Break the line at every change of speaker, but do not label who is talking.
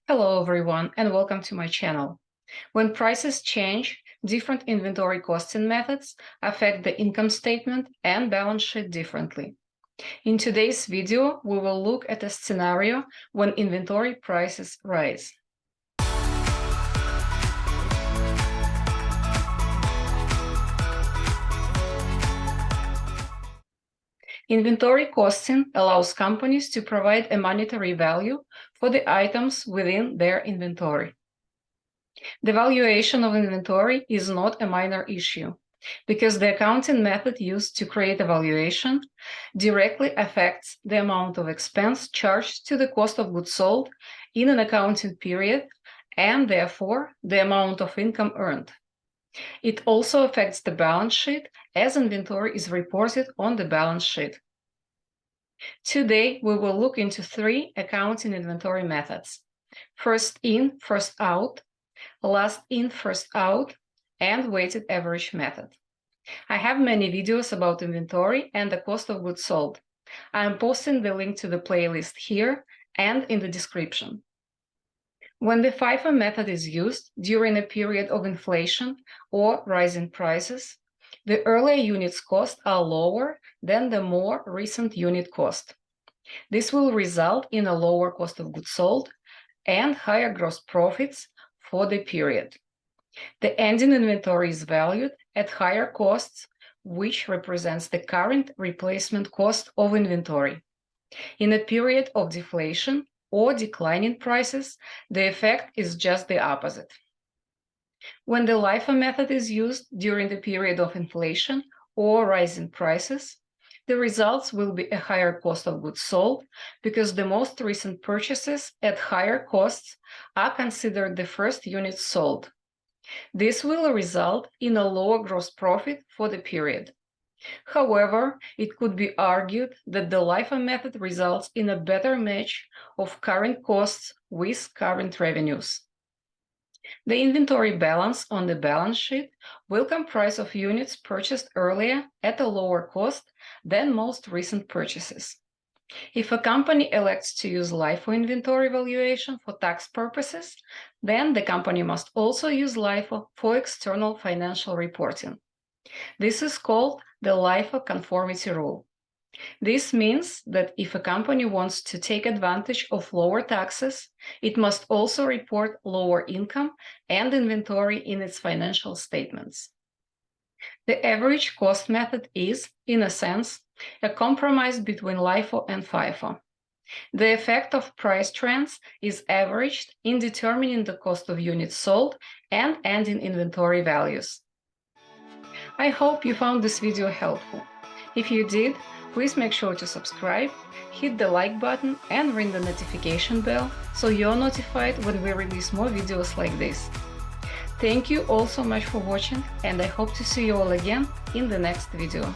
Hello everyone and welcome to my channel. When prices change, different inventory costing methods affect the income statement and balance sheet differently. In today's video, we will look at a scenario when inventory prices rise. Inventory costing allows companies to provide a monetary value for the items within their inventory. The valuation of inventory is not a minor issue, because the accounting method used to create a valuation directly affects the amount of expense charged to the cost of goods sold in an accounting period, and therefore the amount of income earned. It also affects the balance sheet, as inventory is reported on the balance sheet. Today, we will look into three accounting inventory methods: first in, first out, last in, first out, and weighted average method. I have many videos about inventory and the cost of goods sold. I am posting the link to the playlist here and in the description. When the FIFO method is used during a period of inflation or rising prices, the earlier units cost are lower than the more recent unit cost. This will result in a lower cost of goods sold and higher gross profits for the period. The ending inventory is valued at higher costs, which represents the current replacement cost of inventory. In a period of deflation or declining prices, the effect is just the opposite. When the LIFO method is used during the period of inflation or rising prices, the results will be a higher cost of goods sold, because the most recent purchases at higher costs are considered the first units sold. This will result in a lower gross profit for the period. However, it could be argued that the LIFO method results in a better match of current costs with current revenues. The inventory balance on the balance sheet will comprise of units purchased earlier at a lower cost than most recent purchases. If a company elects to use LIFO inventory valuation for tax purposes, then the company must also use LIFO for external financial reporting. This is called the LIFO conformity rule. This means that if a company wants to take advantage of lower taxes, it must also report lower income and inventory in its financial statements. The average cost method is, in a sense, a compromise between LIFO and FIFO. The effect of price trends is averaged in determining the cost of units sold and ending inventory values. I hope you found this video helpful. If you did, please make sure to subscribe, hit the like button and ring the notification bell so you're notified when we release more videos like this. Thank you all so much for watching, and I hope to see you all again in the next video.